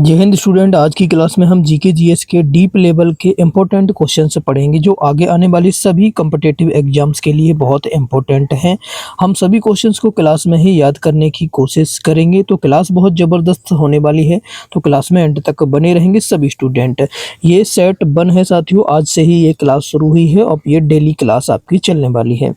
जय हिंद स्टूडेंट। आज की क्लास में हम जीके जीएस के डीप लेवल के इम्पोर्टेंट क्वेश्चन से पढ़ेंगे जो आगे आने वाली सभी कॉम्पिटिटिव एग्जाम्स के लिए बहुत इम्पोर्टेंट हैं। हम सभी क्वेश्चंस को क्लास में ही याद करने की कोशिश करेंगे, तो क्लास बहुत ज़बरदस्त होने वाली है। तो क्लास में एंड तक बने रहेंगे सभी स्टूडेंट। ये सेट 1 है साथियों, आज से ही ये क्लास शुरू हुई है और ये डेली क्लास आपकी चलने वाली है।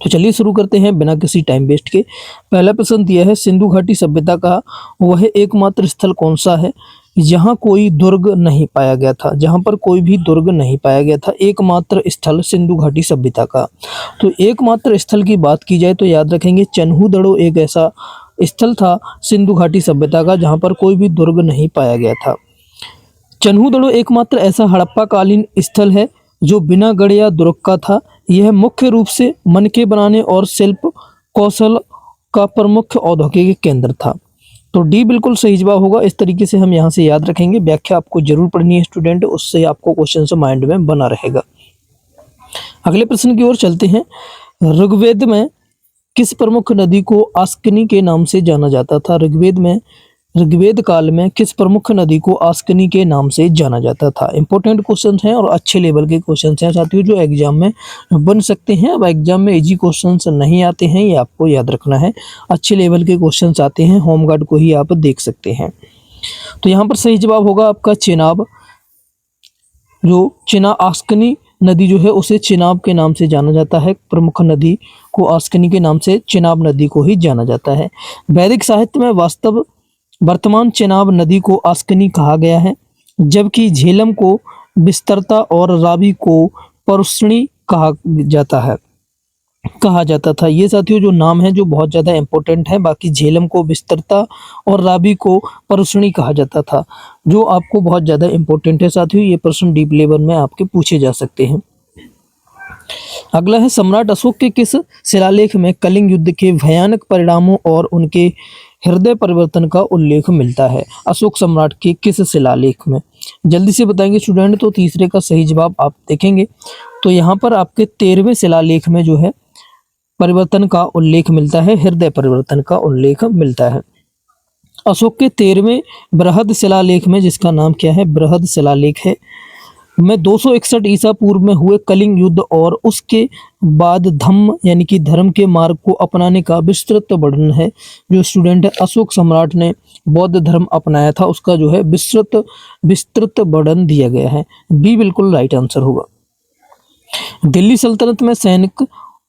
तो चलिए शुरू करते हैं बिना किसी टाइम वेस्ट के। पहला प्रश्न दिया है, सिंधु घाटी सभ्यता का वह एकमात्र स्थल कौन सा है जहां कोई दुर्ग नहीं पाया गया था। जहां पर कोई भी दुर्ग नहीं पाया गया था, एकमात्र स्थल सिंधु घाटी सभ्यता का। तो एकमात्र स्थल की बात की जाए तो याद रखेंगे चन्हू-दड़ो एक ऐसा स्थल था सिंधु घाटी सभ्यता का जहां पर कोई भी दुर्ग नहीं पाया गया था। चन्हू-दड़ो एकमात्र ऐसा हड़प्पा कालीन स्थल है जो बिना गढ़ या दुर्ग का था। यह मुख्य रूप से मनके बनाने और शिल्प कौशल का प्रमुख औद्योगिक केंद्र था। तो डी बिल्कुल सही जवाब होगा। इस तरीके से हम यहाँ से याद रखेंगे। व्याख्या आपको जरूर पढ़नी है स्टूडेंट, उससे आपको क्वेश्चन से माइंड में बना रहेगा। अगले प्रश्न की ओर चलते हैं। ऋग्वेद में किस प्रमुख नदी को आस्कनी के नाम से जाना जाता था। ऋग्वेद काल में किस प्रमुख नदी को आस्कनी के नाम से जाना जाता था। इंपॉर्टेंट क्वेश्चन हैं और अच्छे लेवल के क्वेश्चन हैं साथियों, जो एग्जाम में बन सकते हैं। अब एग्जाम में इजी क्वेश्चंस नहीं आते हैं, ये आपको याद रखना है। अच्छे लेवल के क्वेश्चंस आते हैं, होम गार्ड को ही आप देख सकते हैं। तो यहाँ पर सही जवाब होगा आपका चेनाब। जो आस्कनी नदी जो है उसे चेनाब के नाम से जाना जाता है। प्रमुख नदी को आस्कनी के नाम से चेनाब नदी को ही जाना जाता है। वैदिक साहित्य में वर्तमान चेनाब नदी को आस्कनी कहा गया है, जबकि झेलम को विस्तरता और रावी को परुष्णी कहा जाता था। ये साथियों जो नाम है जो बहुत ज़्यादा इंपॉर्टेंट है। बाकी झेलम को विस्तरता और रावी को परुष्णी कहा जाता था, जो आपको बहुत ज़्यादा इंपॉर्टेंट है साथियों। ये प्रश्न डीप लेवल में आपके पूछे जा सकते हैं। अगला है, सम्राट अशोक के किस शिलालेख में कलिंग युद्ध के भयानक परिणामों और उनके हृदय परिवर्तन का उल्लेख मिलता है। अशोक सम्राट के किस शिलालेख में, जल्दी से बताएंगे स्टूडेंट। तो तीसरे का सही जवाब आप देखेंगे तो यहाँ पर आपके 13वें शिलालेख में जो है परिवर्तन का उल्लेख मिलता है, हृदय परिवर्तन का उल्लेख मिलता है। अशोक के 13वें बृहद शिलालेख में, जिसका नाम क्या है, बृहद शिलालेख है, में 261 ईसा पूर्व में हुए कलिंग युद्ध और उसके बाद धम्म यानी कि धर्म के मार्ग को अपनाने का विस्तृत वर्णन है। जो स्टूडेंट है, अशोक सम्राट ने बौद्ध धर्म अपनाया था, उसका जो है विस्तृत वर्णन दिया गया है। बी बिल्कुल राइट आंसर होगा। दिल्ली सल्तनत में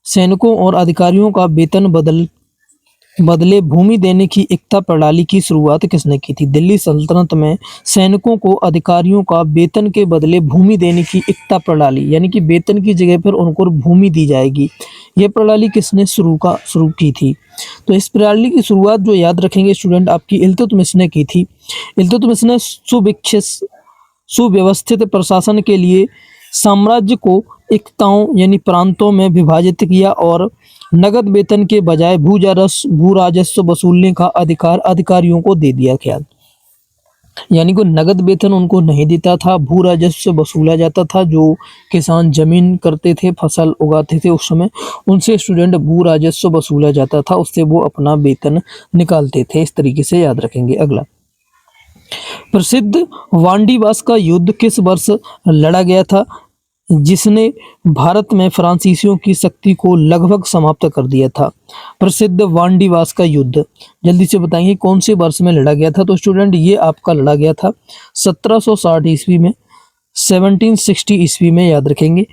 सैनिकों और अधिकारियों का वेतन बदले भूमि देने की एकता प्रणाली की शुरुआत किसने की थी। दिल्ली सल्तनत में सैनिकों को अधिकारियों का वेतन के बदले भूमि देने की एकता प्रणाली, यानी कि वेतन की जगह पर उनको भूमि दी जाएगी, यह प्रणाली किसने शुरू की थी। तो इस प्रणाली की शुरुआत जो याद रखेंगे स्टूडेंट, आपकी इल्तुतमिश ने की थी। इल्तुतमिश ने सुव्यवस्थित प्रशासन के लिए साम्राज्य को एकताओं यानी प्रांतों में विभाजित किया और नगद वेतन के बजाय भू राजस्व वसूलने का अधिकार अधिकारियों को दे दिया गया। यानी कि नगद वेतन उनको नहीं देता था, भू राजस्व वसूला जाता था। जो किसान जमीन करते थे, फसल उगाते थे, उस समय उनसे स्टूडेंट भू राजस्व वसूला जाता था, उससे वो अपना वेतन निकालते थे। इस तरीके से याद रखेंगे। अगला, प्रसिद्ध वांडीवास का युद्ध किस वर्ष लड़ा गया था, जिसने भारत में फ्रांसीसियों की शक्ति को लगभग समाप्त कर दिया था। प्रसिद्ध वांडीवास का युद्ध जल्दी से बताएंगे कौन से वर्ष में लड़ा गया था। तो स्टूडेंट ये आपका लड़ा गया था 1760 ईस्वी में, 1760 ईस्वी में, याद रखेंगे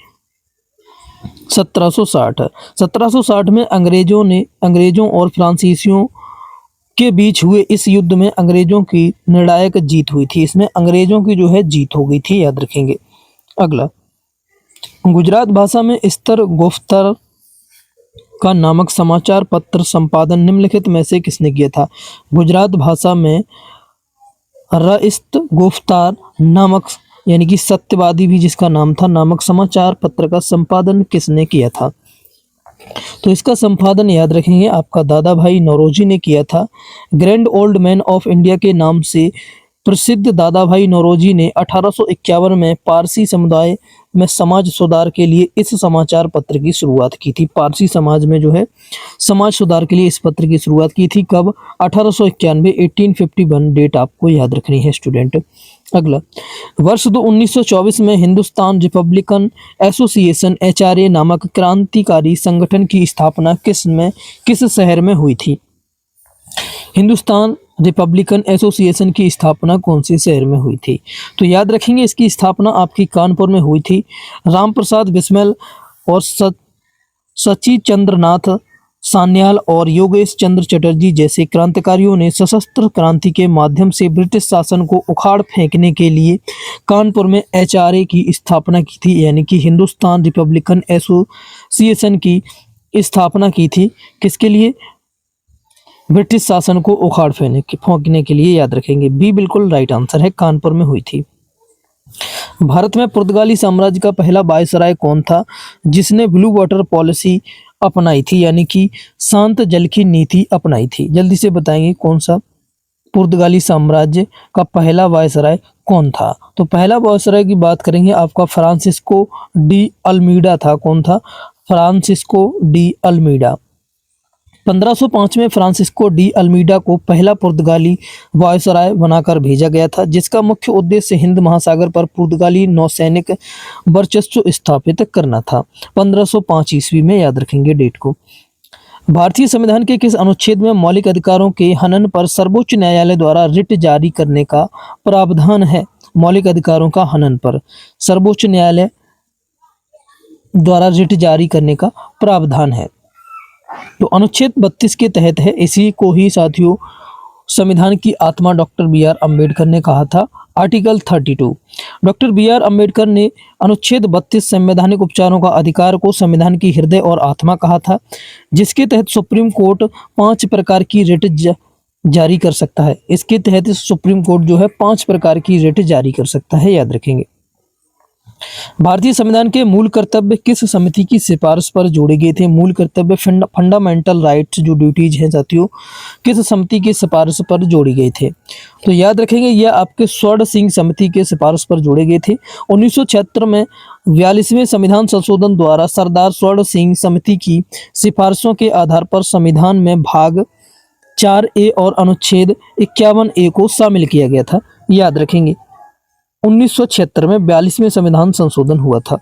1760 में अंग्रेजों और फ्रांसीसियों के बीच हुए इस युद्ध में अंग्रेजों की निर्णायक जीत हुई थी। इसमें अंग्रेजों की जो है जीत हो गई थी, याद रखेंगे। अगला, गुजरात भाषा में स्तर गोफ्तर का नामक समाचार पत्र संपादन निम्नलिखित में से किसने किया था। गुजरात भाषा में रइस्त गोफ्तार नामक यानी कि सत्यवादी भी जिसका नाम था, नामक समाचार पत्र का संपादन किसने किया था। तो इसका संपादन याद रखेंगे आपका दादा भाई नौरोजी ने किया था। Grand old man of India के नाम से प्रसिद्ध दादा भाई नौरोजी ने 1851 में पारसी समुदाय में समाज सुधार के लिए इस समाचार पत्र की शुरुआत की थी? पारसी समाज में जो है समाज सुधार के लिए इस पत्र की शुरुआत की थी कब? 1891, 1851 डेट आपको याद रखनी है स्टूडेंट। अगला, वर्ष 1924 में हिंदुस्तान रिपब्लिकन एसोसिएशन HRA नामक क्रांतिकारी संगठन की स्थापना किस शहर में हुई थी? हिंदुस्तान रिपब्लिकन एसोसिएशन की स्थापना कौन से शहर में हुई थी? तो याद रखेंगे इसकी स्थापना आपकी कानपुर में हुई थी। रामप्रसाद बिस्मिल और सची चंद्रनाथ सान्याल और योगेश चंद्र चटर्जी जैसे क्रांतिकारियों ने सशस्त्र क्रांति के माध्यम से ब्रिटिश शासन को उखाड़ फेंकने के लिए कानपुर में HRA की स्थापना की थी, यानी कि हिंदुस्तान रिपब्लिकन एसोसिएशन की स्थापना की थी। किसके लिए? ब्रिटिश शासन को उखाड़ फेंकने के लिए। याद रखेंगे, बी बिल्कुल राइट आंसर है, कानपुर में हुई थी। भारत में पुर्तगाली साम्राज्य का पहला वायसराय कौन था जिसने ब्लू वाटर पॉलिसी अपनाई थी, यानी कि शांत जल की नीति अपनाई थी? जल्दी से बताएंगे कौन सा पुर्तगाली साम्राज्य का पहला वायसराय कौन था? तो पहला वायसराय की बात करेंगे आपका फ्रांसिस्को डी अल्मीडा था। कौन था? Francisco de Almeida. 1505 में फ्रांसिस्को डी अल्मीडा को पहला पुर्तगाली वायसराय बनाकर भेजा गया था, जिसका मुख्य उद्देश्य हिंद महासागर पर पुर्तगाली नौसैनिक वर्चस्व स्थापित करना था। 1505 ईस्वी में, याद रखेंगे डेट को। भारतीय संविधान के किस अनुच्छेद में मौलिक अधिकारों के हनन पर सर्वोच्च न्यायालय द्वारा रिट जारी करने का प्रावधान है? मौलिक अधिकारों का हनन पर सर्वोच्च न्यायालय द्वारा रिट जारी करने का प्रावधान है। तो अनुच्छेद 32 के तहत है। इसी को ही साथियों संविधान की आत्मा डॉक्टर BR अम्बेडकर ने कहा था। आर्टिकल 32, डॉक्टर BR अम्बेडकर ने अनुच्छेद 32 संवैधानिक उपचारों का अधिकार को संविधान की हृदय और आत्मा कहा था, जिसके तहत सुप्रीम कोर्ट 5 प्रकार की रिट जारी कर सकता है। इसके तहत सुप्रीम कोर्ट जो है 5 प्रकार की रिट जारी कर सकता है, याद रखेंगे। भारतीय संविधान के मूल कर्तव्य किस समिति की सिफारिश पर जोड़े गए थे? मूल कर्तव्य फंडामेंटल राइट्स जो ड्यूटीज हैं साथियों, किस समिति की सिफारिश पर जोड़े गए थे? तो याद रखेंगे यह आपके स्वर्ण सिंह समिति के सिफारिश पर जोड़े गए थे। 1976 में 42वें संविधान संशोधन द्वारा सरदार स्वर्ण सिंह समिति की सिफारिशों के आधार पर संविधान में भाग 4A और अनुच्छेद 51A को शामिल किया गया था। याद रखेंगे 1976 में 42वें संविधान संशोधन हुआ था।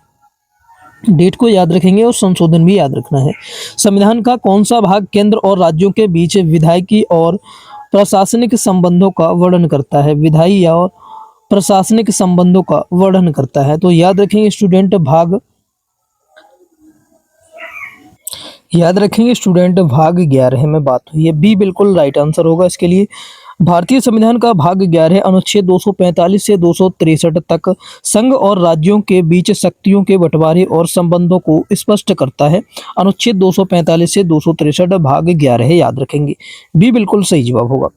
डेट को याद रखेंगे और संशोधन भी याद रखना है। संविधान का कौन सा भाग केंद्र और राज्यों के बीच विधायिकी और प्रशासनिक संबंधों का वर्णन करता है? विधायी और प्रशासनिक संबंधों का वर्णन करता है। तो याद रखेंगे स्टूडेंट भाग 11 में बात हुई है। बी बिल्कुल राइट आंसर होगा इसके लिए। भारतीय संविधान का भाग 11 अनुच्छेद 245 से 263 तक संघ और राज्यों के बीच शक्तियों के बंटवारे और संबंधों को स्पष्ट करता है। अनुच्छेद 245 से 263 भाग 11 है, याद रखेंगे। बी बिल्कुल सही जवाब होगा।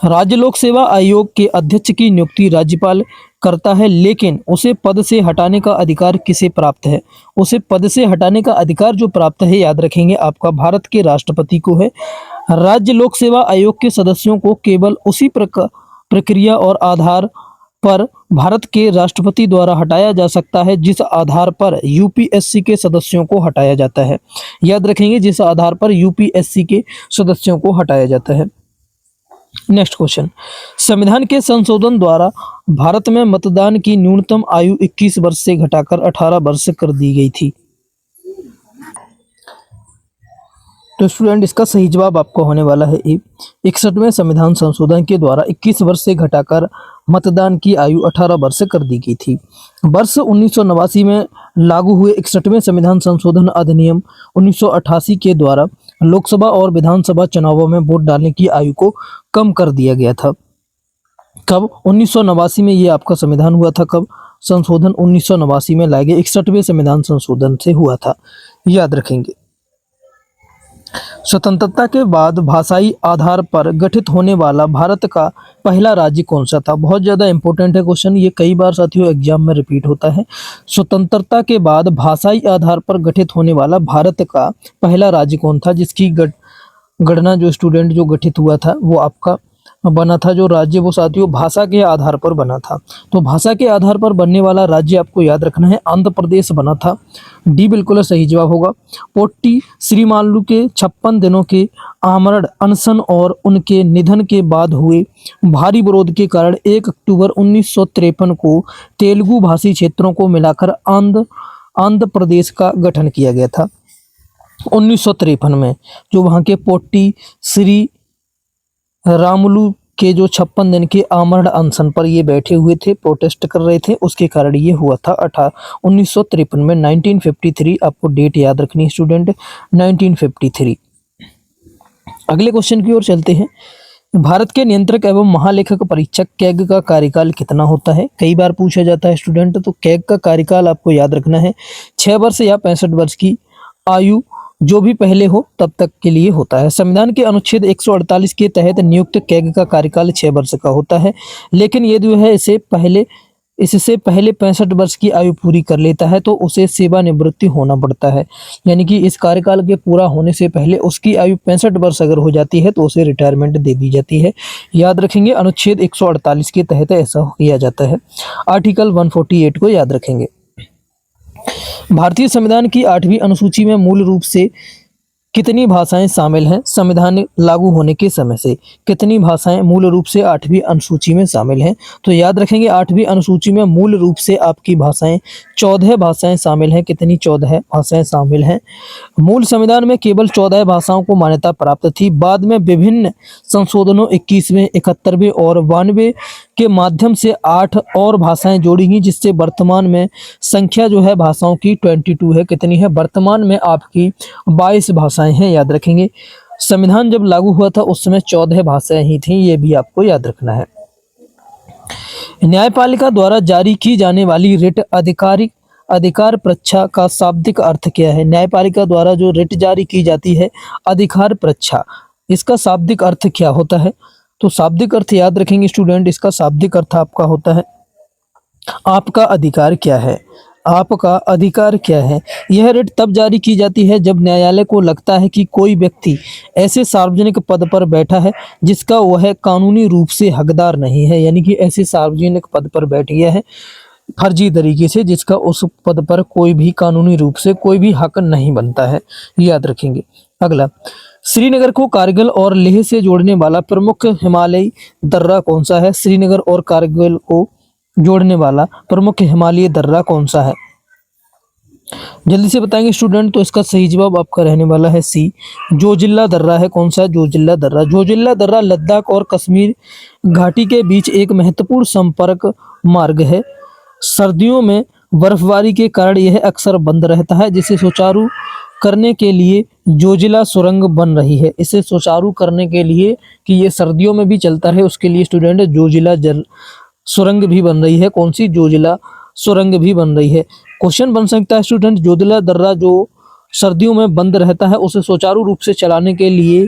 राज्य लोक सेवा आयोग के अध्यक्ष की नियुक्ति राज्यपाल करता है, लेकिन उसे पद से हटाने का अधिकार किसे प्राप्त है? उसे पद से हटाने का अधिकार जो प्राप्त है, याद रखेंगे, आपका भारत के राष्ट्रपति को है। राज्य लोक सेवा आयोग के सदस्यों को केवल उसी प्रक्रिया और आधार पर भारत के राष्ट्रपति द्वारा हटाया जा सकता है जिस आधार पर यूपीएससी के सदस्यों को हटाया जाता है। याद रखेंगे, जिस आधार पर यूपीएससी के सदस्यों को हटाया जाता है। नेक्स्ट क्वेश्चन, संविधान के संशोधन द्वारा भारत में मतदान की न्यूनतम आयु 21 वर्ष से घटाकर 18 वर्ष कर दी गई थी। तो स्टूडेंट इसका सही जवाब आपको होने वाला है ए। 61वें संविधान संशोधन के द्वारा 21 वर्ष से घटाकर मतदान की आयु 18 वर्ष कर दी गई थी। वर्ष 1989 में लागू हुए 61वें संविधान संशोधन अधिनियम 1988 के द्वारा लोकसभा और विधानसभा चुनावों में वोट डालने की आयु को कम कर दिया गया था। कब? 1989 में ये आपका संविधान हुआ था। कब? संशोधन 1989 में लाए गए 61वें संविधान संशोधन से हुआ था, याद रखेंगे। स्वतंत्रता के बाद भाषाई आधार पर गठित होने वाला भारत का पहला राज्य कौन सा था? बहुत ज़्यादा इंपॉर्टेंट है क्वेश्चन, ये कई बार साथियों एग्जाम में रिपीट होता है। स्वतंत्रता के बाद भाषाई आधार पर गठित होने वाला भारत का पहला राज्य कौन था जिसकी गणना जो स्टूडेंट जो गठित हुआ था वो आपका बना था जो राज्य, वो साथियों भाषा के आधार पर बना था। तो भाषा के आधार पर बनने वाला राज्य आपको याद रखना है आंध्र प्रदेश बना था। डी बिल्कुल सही जवाब होगा। पोट्टी श्रीमालू के 56 दिनों के आमरण अनशन और उनके निधन के बाद हुए भारी विरोध के कारण 1 अक्टूबर 1953 को तेलुगु भाषी क्षेत्रों को मिलाकर आंध्र प्रदेश का गठन किया गया था। 1953 में जो वहाँ के पोट्टी श्री रामुलू के जो 56 दिन के आमरण अनशन पर ये बैठे हुए थे, प्रोटेस्ट कर रहे थे, उसके कारण ये हुआ था 1953 में। 1953 आपको डेट याद रखनी है स्टूडेंट, 1953। अगले क्वेश्चन की ओर चलते हैं। भारत के नियंत्रक एवं महालेखक परीक्षक कैग का कार्यकाल कितना होता है? कई बार पूछा जाता है स्टूडेंट। तो कैग का कार्यकाल आपको याद रखना है 6 वर्ष या 65 वर्ष की आयु जो भी पहले हो तब तक के लिए होता है। संविधान के अनुच्छेद 148 के तहत नियुक्त कैग का कार्यकाल 6 वर्ष का होता है, लेकिन ये जो है इससे पहले 65 वर्ष की आयु पूरी कर लेता है तो उसे सेवानिवृत्ति होना पड़ता है। यानी कि इस कार्यकाल के पूरा होने से पहले उसकी आयु 65 वर्ष अगर हो जाती है तो उसे रिटायरमेंट दे दी जाती है। याद रखेंगे अनुच्छेद 148 के तहत ऐसा किया जाता है। आर्टिकल 148 को याद रखेंगे। भारतीय संविधान की 8वीं अनुसूची में मूल रूप से कितनी भाषाएं शामिल हैं? संविधान लागू होने के समय से कितनी भाषाएं मूल रूप से 8वीं अनुसूची में शामिल हैं? तो याद रखेंगे 8वीं अनुसूची में मूल रूप से आपकी भाषाएं 14 भाषाएं शामिल हैं। कितनी? 14 भाषाएं शामिल हैं। मूल संविधान में केवल 14 भाषाओं को मान्यता प्राप्त थी। बाद में विभिन्न संशोधनों 21वें, 71वें और 92 के माध्यम से 8 और भाषाएं जोड़ी गई, जिससे वर्तमान में संख्या जो है भाषाओं की 22 है। कितनी है? वर्तमान में आपकी 22 भाषाएं हैं। याद रखेंगे संविधान जब लागू हुआ था उस समय 14 भाषाएं ही थी, ये भी आपको याद रखना है। न्यायपालिका द्वारा जारी की जाने वाली रिट अधिकार परीक्षा का शाब्दिक अर्थ क्या है? न्यायपालिका द्वारा जो रिट जारी की जाती है अधिकार परीक्षा, इसका शाब्दिक अर्थ क्या होता है? तो शाब्दिक अर्थ याद रखेंगे स्टूडेंट, इसका शाब्दिक अर्थ आपका होता है आपका अधिकार क्या है। आपका अधिकार क्या है? यह रिट तब जारी की जाती है जब न्यायालय को लगता है कि कोई व्यक्ति ऐसे सार्वजनिक पद पर बैठा है जिसका वह कानूनी रूप से हकदार नहीं है। यानी कि ऐसे सार्वजनिक पद पर बैठ गया है फर्जी तरीके से, जिसका उस पद पर कोई भी कानूनी रूप से कोई भी हक नहीं बनता है। याद रखेंगे। अगला, श्रीनगर को कारगिल और लेह से जोड़ने वाला प्रमुख हिमालयी दर्रा कौन सा है? श्रीनगर और कारगिल को जोड़ने वाला प्रमुख हिमालयी दर्रा कौन सा है? जल्दी से बताएंगे स्टूडेंट। तो इसका सही जवाब आपका रहने वाला है सी, जोजिला दर्रा है। कौन सा? जोजिला दर्रा। जोजिला दर्रा लद्दाख और कश्मीर घाटी के बीच एक महत्वपूर्ण संपर्क मार्ग है। सर्दियों में बर्फबारी के कारण यह अक्सर बंद रहता है, जिसे सुचारू करने के लिए जोजिला सुरंग बन रही है। इसे सुचारू करने के लिए कि ये सर्दियों में भी चलता रहे उसके लिए स्टूडेंट जोजिला सुरंग भी बन रही है। कौन सी? जोजिला सुरंग भी बन रही है। क्वेश्चन बन सकता है स्टूडेंट, जोजिला दर्रा जो सर्दियों में बंद रहता है उसे सुचारू रूप से चलाने के लिए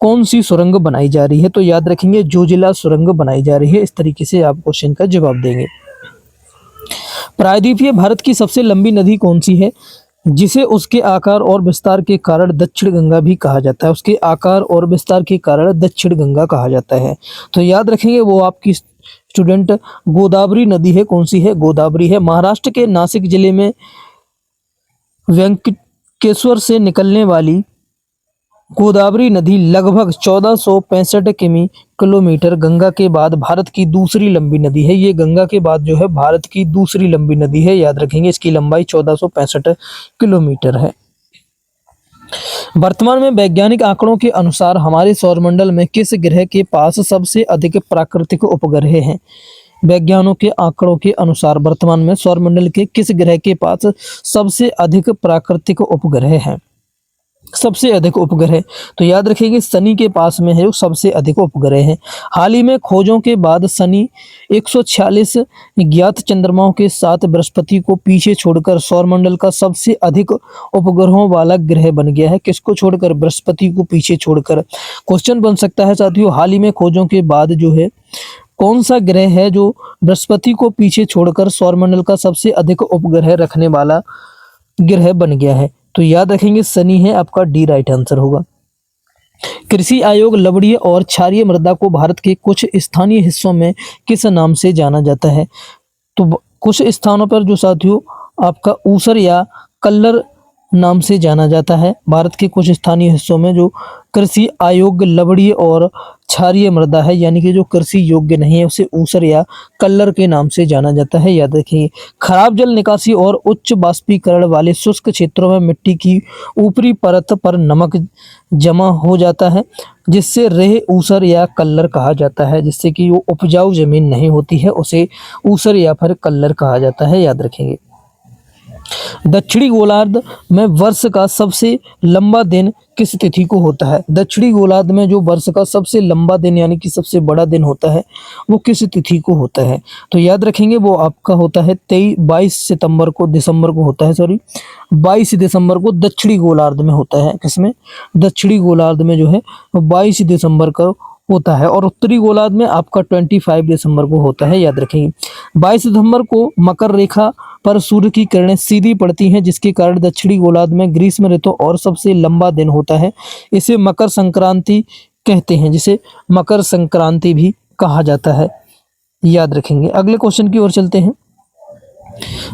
कौन सी सुरंग बनाई जा रही है? तो याद रखेंगे जोजिला सुरंग बनाई जा रही है। इस तरीके से आप क्वेश्चन का जवाब देंगे। प्रायद्वीपीय भारत की सबसे लंबी नदी कौन सी है, जिसे उसके आकार और विस्तार के कारण दक्षिण गंगा भी कहा जाता है? उसके आकार और विस्तार के कारण दक्षिण गंगा कहा जाता है। तो याद रखेंगे वो आपकी स्टूडेंट गोदावरी नदी है। कौन सी है? गोदावरी है। महाराष्ट्र के नासिक जिले में वेंकटेश्वर से निकलने वाली गोदावरी नदी लगभग 1465 किलोमीटर गंगा के बाद भारत की दूसरी लंबी नदी है। ये गंगा के बाद जो है भारत की दूसरी लंबी नदी है। याद रखेंगे इसकी लंबाई 1465 किलोमीटर है। वर्तमान में वैज्ञानिक आंकड़ों के अनुसार हमारे सौरमंडल में किस ग्रह के पास सबसे अधिक प्राकृतिक उपग्रह हैं? वैज्ञानिकों के आंकड़ों के अनुसार वर्तमान में सौरमंडल के किस ग्रह के पास सबसे अधिक प्राकृतिक उपग्रह हैं? सबसे अधिक उपग्रह, तो याद रखेंगे शनि के पास में है जो सबसे अधिक उपग्रह है। हाल ही में खोजों के बाद शनि 146 ज्ञात चंद्रमाओं के साथ बृहस्पति को पीछे छोड़कर सौरमंडल का सबसे अधिक उपग्रहों वाला ग्रह बन गया है। किसको छोड़कर? बृहस्पति को पीछे छोड़कर। क्वेश्चन बन सकता है साथियों, हाल ही में खोजों के बाद जो है कौन सा ग्रह है जो बृहस्पति को पीछे छोड़कर सौरमंडल का सबसे अधिक उपग्रह रखने वाला ग्रह बन गया है? तो याद रखेंगे शनि है आपका, डी राइट आंसर होगा। कृषि आयोग लवणीय और क्षारीय मृदा को भारत के कुछ स्थानीय हिस्सों में किस नाम से जाना जाता है? तो कुछ स्थानों पर जो साथियों आपका ऊसर या कल्लर नाम से जाना जाता है। भारत के कुछ स्थानीय हिस्सों में जो कृषि अयोग्य लवणीय और क्षारीय मृदा है, यानी कि जो कृषि योग्य नहीं है, उसे ऊसर या कल्लर के नाम से जाना जाता है। याद रखिए। खराब जल निकासी और उच्च बाष्पीकरण वाले शुष्क क्षेत्रों में मिट्टी की ऊपरी परत पर नमक जमा हो जाता है, जिससे रेह ऊसर या कल्लर कहा जाता है। जिससे कि वो उपजाऊ जमीन नहीं होती है, उसे ऊसर या फिर कल्लर कहा जाता है। याद रखेंगे। दक्षिणी गोलार्ध में वर्ष का सबसे लंबा दिन किस तिथि को होता है? दक्षिणी गोलार्ध में जो वर्ष का सबसे लंबा दिन यानी कि सबसे बड़ा दिन होता है, वो किस तिथि को होता है? तो याद रखेंगे, वो आपका होता है 22 दिसंबर को होता है। 22 दिसंबर को दक्षिणी गोलार्ध में होता है। किसमें? दक्षिणी गोलार्ध में जो है 22 दिसंबर को होता है। और उत्तरी गोलार्ध में आपका 25 दिसंबर को होता है। याद रखेंगे। 22 दिसंबर को मकर रेखा पर सूर्य की किरणें सीधी पड़ती हैं, जिसके कारण दक्षिणी गोलार्ध में ग्रीष्म ऋतु और सबसे लंबा दिन होता है। इसे मकर संक्रांति कहते हैं, जिसे मकर संक्रांति भी कहा जाता है। याद रखेंगे। अगले क्वेश्चन की ओर चलते हैं।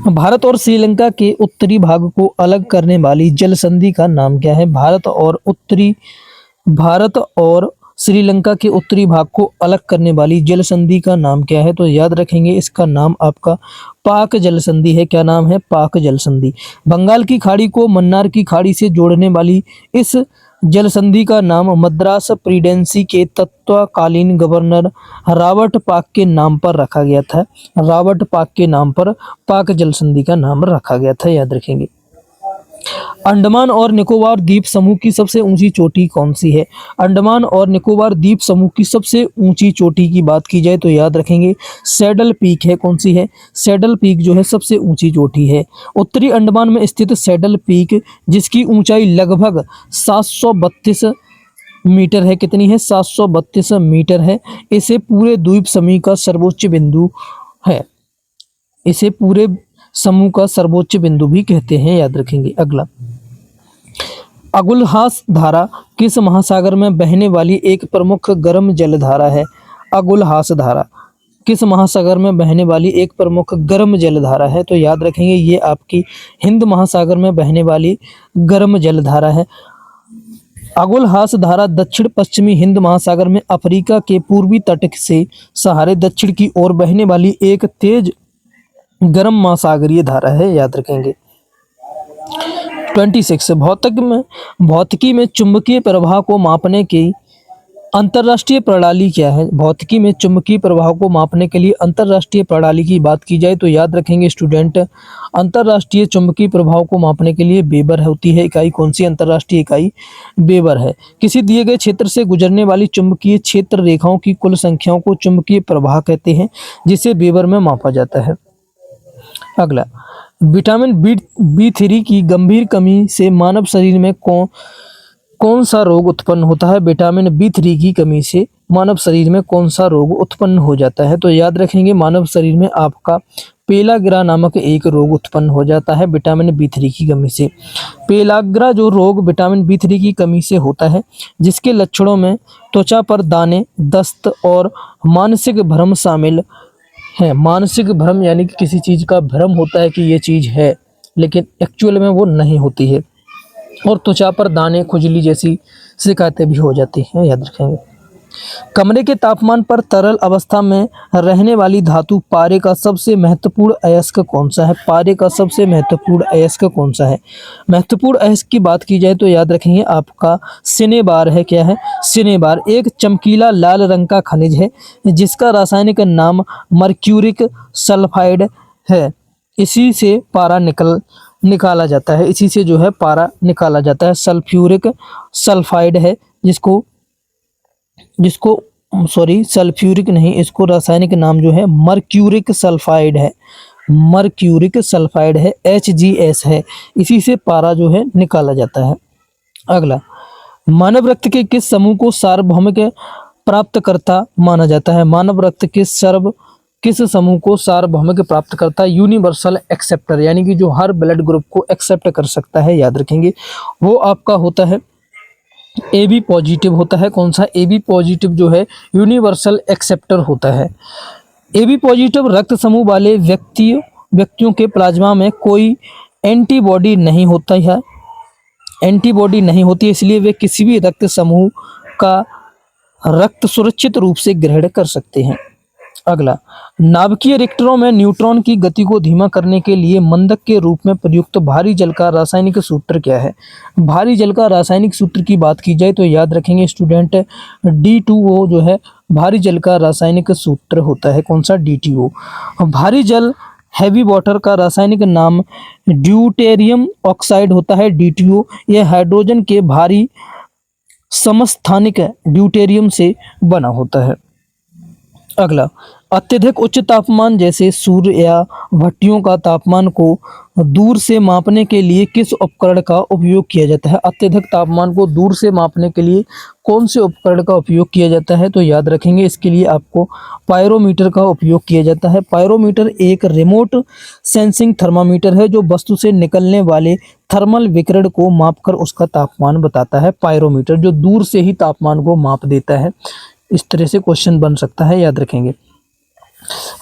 भारत और श्रीलंका के उत्तरी भाग को अलग करने वाली जल संधि का नाम क्या है? भारत और श्रीलंका के उत्तरी भाग को अलग करने वाली जल संधि का नाम क्या है? तो याद रखेंगे, इसका नाम आपका पाक जल संधि है। क्या नाम है? पाक जल संधि। बंगाल की खाड़ी को मन्नार की खाड़ी से जोड़ने वाली इस जल संधि का नाम मद्रास प्रेसिडेंसी के तत्कालीन गवर्नर रॉबर्ट पाक के नाम पर रखा गया था। रॉबर्ट पाक के नाम पर पाक जल संधि का नाम रखा गया था। याद रखेंगे। अंडमान और निकोबार द्वीप समूह की सबसे ऊंची चोटी कौन सी है? अंडमान और निकोबार द्वीप समूह की सबसे ऊंची चोटी की बात की जाए तो याद रखेंगे सैडल पीक है। कौन सी है? सैडल पीक जो है सबसे ऊंची चोटी है। उत्तरी अंडमान में स्थित सैडल पीक, जिसकी ऊंचाई लगभग 732 मीटर है। कितनी है? 732 मीटर है। इसे पूरे द्वीप समूह का सर्वोच्च बिंदु है। इसे पूरे समूह का सर्वोच्च बिंदु भी कहते हैं। याद रखेंगे। अगला, अगुलहास धारा किस महासागर में बहने वाली एक प्रमुख गर्म जलधारा है? अगुलहास धारा किस महासागर में बहने वाली एक प्रमुख गर्म जलधारा है? तो याद रखेंगे, ये आपकी हिंद महासागर में बहने वाली गर्म जलधारा है। अगुलहास धारा दक्षिण पश्चिमी हिंद महासागर में अफ्रीका के पूर्वी तट से सहारे दक्षिण की ओर बहने वाली एक तेज गर्म महासागरीय धारा है। याद रखेंगे। 26 भौतिकी में चुंबकीय प्रवाह को मापने की अंतरराष्ट्रीय प्रणाली क्या है? भौतिकी में चुंबकीय प्रवाह को मापने के लिए अंतरराष्ट्रीय प्रणाली की बात की जाए तो याद रखेंगे स्टूडेंट, अंतरराष्ट्रीय चुंबकीय प्रभाव को मापने के लिए वेबर होती है इकाई। कौन सी अंतरराष्ट्रीय इकाई? वेबर है। किसी दिए गए क्षेत्र से गुजरने वाली चुंबकीय क्षेत्र रेखाओं की कुल संख्याओं को चुंबकीय प्रवाह कहते हैं, जिसे वेबर में मापा जाता है। अगला, विटामिन बी3 की गंभीर कमी से मानव शरीर में कौन सा रोग उत्पन्न होता है? विटामिन बी3 की कमी से मानव शरीर में कौन सा रोग उत्पन्न हो जाता है? तो याद रखेंगे, मानव शरीर में आपका पेलाग्रा नामक एक रोग उत्पन्न हो जाता है विटामिन बी3 की कमी से। पेलाग्रा जो रोग विटामिन बी3 की कमी से होता है, जिसके लक्षणों में त्वचा पर दाने, दस्त और मानसिक भ्रम शामिल है। मानसिक भ्रम यानी कि किसी चीज का भ्रम होता है कि ये चीज है, लेकिन एक्चुअल में वो नहीं होती है। और त्वचा पर दाने, खुजली जैसी शिकायतें भी हो जाती हैं। याद रखेंगे। कमरे के तापमान पर तरल अवस्था में रहने वाली धातु पारे का सबसे महत्वपूर्ण अयस्क कौन सा है? पारे का सबसे महत्वपूर्ण अयस्क कौन सा है? महत्वपूर्ण अयस्क की बात की जाए तो याद रखेंगे आपका सिनेबार है। क्या है? सिनेबार एक चमकीला लाल रंग का खनिज है, जिसका रासायनिक नाम मर्क्यूरिक सल्फाइड है। इसी से पारा निकाला जाता है। इसी से जो है पारा निकाला जाता है। सल्फ्यूरिक सल्फाइड है, सल्फ्यूरिक नहीं, इसको रासायनिक नाम जो है मर्क्यूरिक सल्फाइड है। मर्क्यूरिक सल्फाइड है, HgS है। इसी से पारा जो है निकाला जाता है। अगला, मानव रक्त के किस समूह को सार्वभौमिक प्राप्तकर्ता माना जाता है? मानव रक्त के किस समूह को सार्वभौमिक प्राप्तकर्ता? यूनिवर्सल एक्सेप्टर, यानी कि जो हर ब्लड ग्रुप को एक्सेप्ट कर सकता है। याद रखेंगे, वो आपका होता है ए बी पॉजिटिव होता है। कौन सा? ए बी पॉजिटिव जो है यूनिवर्सल एक्सेप्टर होता है। ए बी पॉजिटिव रक्त समूह वाले व्यक्तियों के प्लाज्मा में कोई एंटीबॉडी नहीं होता है, एंटीबॉडी नहीं होती, इसलिए वे किसी भी रक्त समूह का रक्त सुरक्षित रूप से ग्रहण कर सकते हैं। अगला, नाभिकीय रिएक्टरों में न्यूट्रॉन की गति को धीमा करने के लिए मंदक के रूप में प्रयुक्त भारी जल का रासायनिक सूत्र क्या है? भारी जल का रासायनिक सूत्र की बात की जाए तो याद रखेंगे स्टूडेंट, D2O जो है भारी जल का रासायनिक सूत्र होता है। कौन सा? D2O। भारी जल हैवी वाटर का रासायनिक नाम ड्यूटेरियम ऑक्साइड होता है, D2O। यह हाइड्रोजन के भारी समस्थानिक ड्यूटेरियम से बना होता है। अगला, अत्यधिक उच्च तापमान जैसे सूर्य या भट्टियों का तापमान को दूर से मापने के लिए किस उपकरण का उपयोग किया जाता है? अत्यधिक तापमान को दूर से मापने के लिए कौन से उपकरण का उपयोग किया जाता है? तो याद रखेंगे इसके लिए आपको पायरोमीटर का उपयोग किया जाता है। पायरोमीटर एक रिमोट सेंसिंग थर्मामीटर है जो वस्तु से निकलने वाले थर्मल विकिरण को मापकर उसका तापमान बताता है। पायरोमीटर जो दूर से ही तापमान को माप देता है। इस तरह से क्वेश्चन बन सकता है, याद रखेंगे।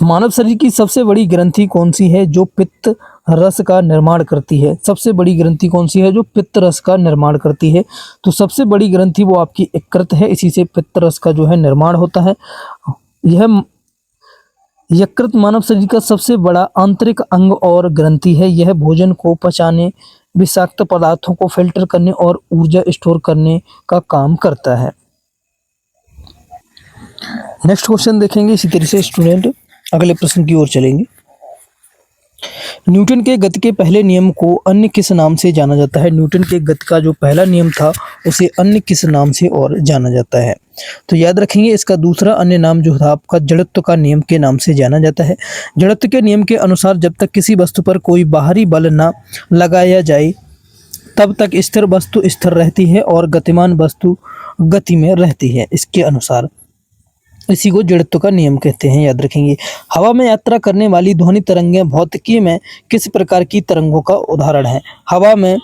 मानव शरीर की सबसे बड़ी ग्रंथि कौन सी है जो पित्त रस का निर्माण करती है? सबसे बड़ी ग्रंथि कौन सी है जो पित्त रस का निर्माण करती है? तो सबसे बड़ी ग्रंथि वो आपकी यकृत है, इसी से पित्त रस का जो है निर्माण होता है। यह यकृत मानव शरीर का सबसे बड़ा आंतरिक अंग और ग्रंथि है। यह भोजन को पचाने, विषाक्त पदार्थों को फिल्टर करने और ऊर्जा स्टोर करने का काम करता है। नेक्स्ट क्वेश्चन देखेंगे। इसी तरह से स्टूडेंट अगले प्रश्न की ओर चलेंगे। न्यूटन के गति के पहले नियम को अन्य किस नाम से जाना जाता है? न्यूटन के गति का जो पहला नियम था उसे अन्य किस नाम से और जाना जाता है? तो याद रखेंगे इसका दूसरा अन्य नाम जो था आपका जड़त्व का नियम के नाम से जाना जाता है। जड़त्व के नियम के अनुसार जब तक किसी वस्तु पर कोई बाहरी बल न लगाया जाए तब तक स्थिर वस्तु स्थिर रहती है और गतिमान वस्तु गति में रहती है। इसके अनुसार इसी को जड़त्व का नियम कहते हैं, याद रखेंगे। हवा में यात्रा करने वाली ध्वनि तरंगें भौतिकी में किस प्रकार की तरंगों का उदाहरण है? हवा में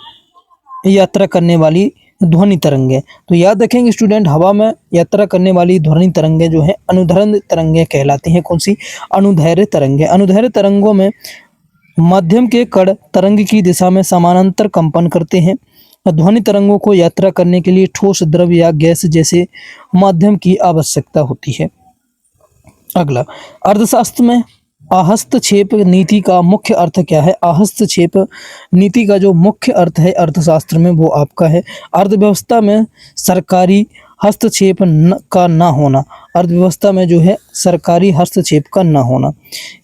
यात्रा करने वाली ध्वनि तरंगें, तो याद रखेंगे स्टूडेंट, हवा में यात्रा करने वाली ध्वनि तरंगें जो है अनुदैर्ध्य तरंगें कहलाती हैं। कौन सी? अनुदैर्ध्य तरंगें। अनुदैर्ध्य तरंगों में माध्यम के कण तरंग की दिशा में समानांतर कंपन करते हैं। ध्वनि तरंगों को यात्रा करने के लिए ठोस, द्रव या गैस जैसे माध्यम की आवश्यकता होती है। अगला, अर्थशास्त्र में आहस्तक्षेप नीति का मुख्य अर्थ क्या है? आहस्तक्षेप नीति का जो मुख्य अर्थ है अर्थशास्त्र में वो आपका है अर्थव्यवस्था में सरकारी हस्तक्षेप का ना होना। अर्थव्यवस्था में जो है सरकारी हस्तक्षेप का ना होना।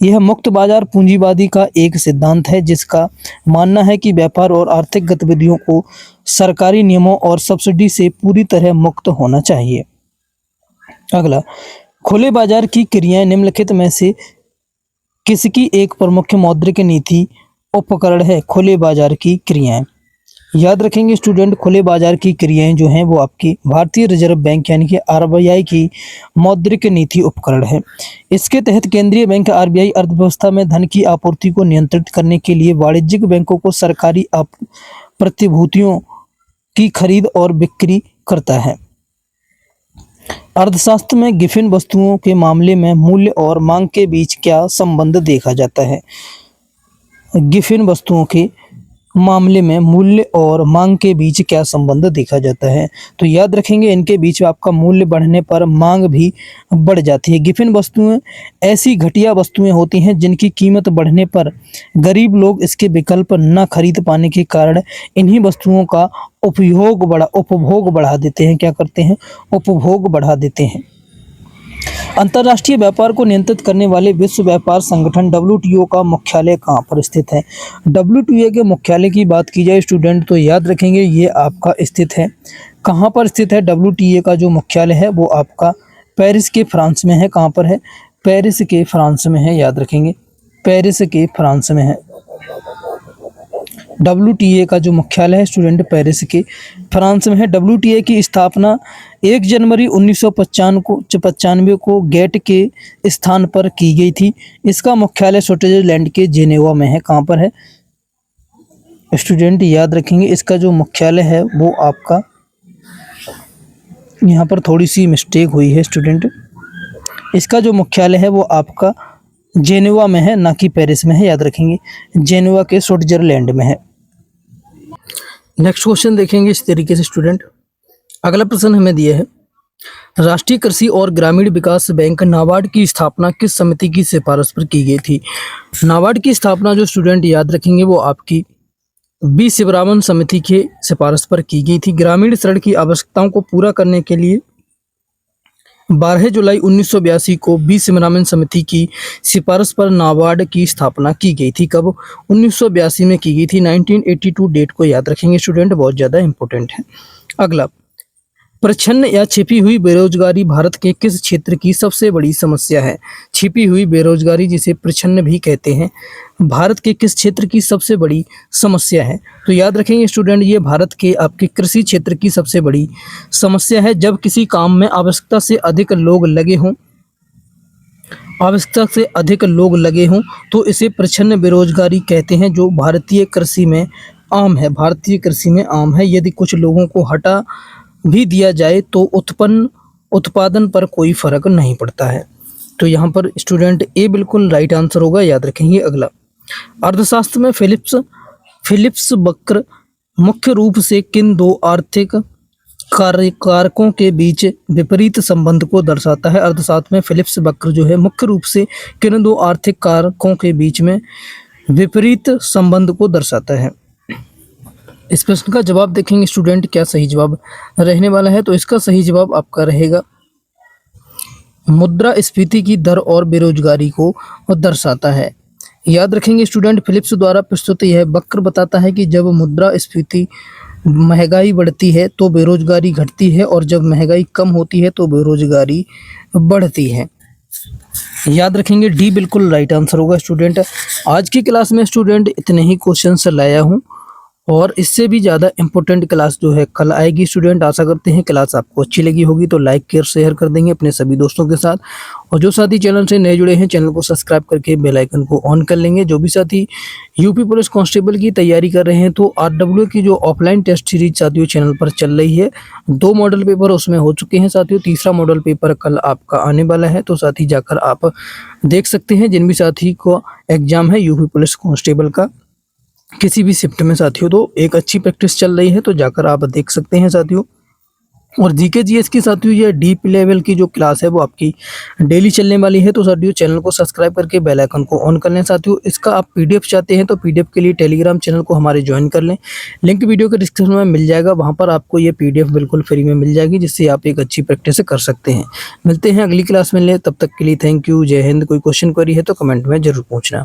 यह मुक्त बाजार पूंजीवादी का एक सिद्धांत है जिसका मानना है कि व्यापार और आर्थिक गतिविधियों को सरकारी नियमों और सब्सिडी से पूरी तरह मुक्त होना चाहिए। अगला, खुले बाजार की क्रियाएं निम्नलिखित में से किसकी एक प्रमुख मौद्रिक नीति उपकरण है? खुले बाजार की क्रियाएं, याद रखेंगे स्टूडेंट, खुले बाजार की क्रियाएं जो हैं वो आपकी भारतीय रिजर्व बैंक यानी कि RBI की मौद्रिक नीति उपकरण है। इसके तहत केंद्रीय बैंक RBI अर्थव्यवस्था में धन की आपूर्ति को नियंत्रित करने के लिए वाणिज्यिक बैंकों को सरकारी प्रतिभूतियों की खरीद और बिक्री करता है। अर्थशास्त्र में गिफिन वस्तुओं के मामले में मूल्य और मांग के बीच क्या संबंध देखा जाता है? गिफिन वस्तुओं के मामले में मूल्य और मांग के बीच क्या संबंध देखा जाता है? तो याद रखेंगे इनके बीच में आपका मूल्य बढ़ने पर मांग भी बढ़ जाती है। गिफिन वस्तुएं ऐसी घटिया वस्तुएं होती हैं जिनकी कीमत बढ़ने पर गरीब लोग इसके विकल्प न खरीद पाने के कारण इन्हीं वस्तुओं का उपभोग बढ़ा देते हैं। क्या करते हैं? उपभोग बढ़ा देते हैं। अंतर्राष्ट्रीय व्यापार को नियंत्रित करने वाले विश्व व्यापार संगठन WTO का मुख्यालय कहाँ पर स्थित है? WTO के मुख्यालय की बात की जाए स्टूडेंट तो याद रखेंगे ये आपका स्थित है। कहाँ पर स्थित है? WTO का जो मुख्यालय है वो आपका पेरिस के फ्रांस में है। कहाँ पर है? पेरिस के फ्रांस में है, याद रखेंगे पेरिस के फ्रांस में है। WTO का जो मुख्यालय है स्टूडेंट पेरिस के फ्रांस में है। WTO की स्थापना 1 जनवरी 1995 को गेट के स्थान पर की गई थी। इसका मुख्यालय स्विट्जरलैंड के जेनेवा में है। कहाँ पर है स्टूडेंट? याद रखेंगे इसका जो मुख्यालय है वो आपका यहाँ पर थोड़ी सी मिस्टेक हुई है स्टूडेंट। इसका जो मुख्यालय है वो आपका जेनेवा में है, ना कि पेरिस में है, याद रखेंगे। जेनेवा के स्विट्जरलैंड में है। नेक्स्ट क्वेश्चन देखेंगे इस तरीके से स्टूडेंट। अगला प्रश्न हमें दिया है, राष्ट्रीय कृषि और ग्रामीण विकास बैंक नाबार्ड की स्थापना किस समिति की सिफारिश पर की गई थी? नाबार्ड की स्थापना जो स्टूडेंट याद रखेंगे वो आपकी बी शिवरामन समिति के सिफारिश पर की गई थी। ग्रामीण सड़क की आवश्यकताओं को पूरा करने के लिए 12 जुलाई 1982 को बी शिवरामन समिति की सिफारिश पर नाबार्ड की स्थापना की गई थी। कब? 1982 में की गई थी। 1982 डेट को याद रखेंगे स्टूडेंट, बहुत ज़्यादा इंपॉर्टेंट है। अगला, प्रच्छन्न या छिपी हुई बेरोजगारी भारत के किस क्षेत्र की सबसे बड़ी समस्या है? छिपी हुई बेरोजगारी, जिसे प्रच्छन्न भी कहते हैं, भारत के किस क्षेत्र की सबसे बड़ी समस्या है? तो याद रखेंगे स्टूडेंट, ये भारत के आपके कृषि क्षेत्र की सबसे बड़ी समस्या है। जब किसी काम में आवश्यकता से अधिक लोग लगे हों तो इसे प्रच्छन्न बेरोजगारी कहते हैं, जो भारतीय कृषि में आम है। यदि कुछ लोगों को हटा भी दिया जाए तो उत्पादन पर कोई फर्क नहीं पड़ता है। तो यहाँ पर स्टूडेंट ए बिल्कुल राइट आंसर होगा, याद रखेंगे। अगला, अर्थशास्त्र में फिलिप्स वक्र मुख्य रूप से किन दो आर्थिक कारकों के बीच विपरीत संबंध को दर्शाता है? अर्थशास्त्र में फिलिप्स वक्र जो है मुख्य रूप से किन दो आर्थिक कारकों के बीच में विपरीत संबंध को दर्शाता है? इस प्रश्न का जवाब देखेंगे स्टूडेंट, क्या सही जवाब रहने वाला है। तो इसका सही जवाब आपका रहेगा मुद्रास्फीति की दर और बेरोजगारी को दर्शाता है। याद रखेंगे स्टूडेंट, फिलिप्स द्वारा प्रस्तुत यह वक्र बताता है कि जब मुद्रास्फीति महंगाई बढ़ती है तो बेरोजगारी घटती है, और जब महंगाई कम होती है तो बेरोजगारी बढ़ती है। याद रखेंगे, डी बिल्कुल राइट आंसर होगा स्टूडेंट। आज की क्लास में स्टूडेंट इतने ही क्वेश्चंस लाया हूँ, और इससे भी ज़्यादा इम्पोर्टेंट क्लास जो है कल आएगी स्टूडेंट। आशा करते हैं क्लास आपको अच्छी लगी होगी, तो लाइक शेयर कर देंगे अपने सभी दोस्तों के साथ। और जो साथी चैनल से नए जुड़े हैं, चैनल को सब्सक्राइब करके बेल आइकन को ऑन कर लेंगे। जो भी साथी यूपी पुलिस कांस्टेबल की तैयारी कर रहे हैं, तो RW की जो ऑफलाइन टेस्ट सीरीज साथियों चैनल पर चल रही है, 2 मॉडल पेपर उसमें हो चुके हैं साथियों, तीसरा मॉडल पेपर कल आपका आने वाला है। तो साथी जाकर आप देख सकते हैं, जिन भी साथी को एग्जाम है यूपी पुलिस कांस्टेबल का किसी भी शिफ्ट में साथियों, तो एक अच्छी प्रैक्टिस चल रही है, तो जाकर आप देख सकते हैं साथियों। और जीके जीएस की साथियों ये डीप लेवल की जो क्लास है वो आपकी डेली चलने वाली है। तो साथियों चैनल को सब्सक्राइब करके बेल आइकन को ऑन कर लें साथियों। इसका आप पीडीएफ चाहते हैं तो पीडीएफ के लिए टेलीग्राम चैनल को हमारे ज्वाइन कर लें, लिंक वीडियो के डिस्क्रिप्शन में मिल जाएगा, वहाँ पर आपको ये पीडीएफ बिल्कुल फ्री में मिल जाएगी, जिससे आप एक अच्छी प्रैक्टिस कर सकते हैं। मिलते हैं अगली क्लास में, तब तक के लिए थैंक यू, जय हिंद। कोई क्वेश्चन क्वेरी है तो कमेंट में जरूर पूछना।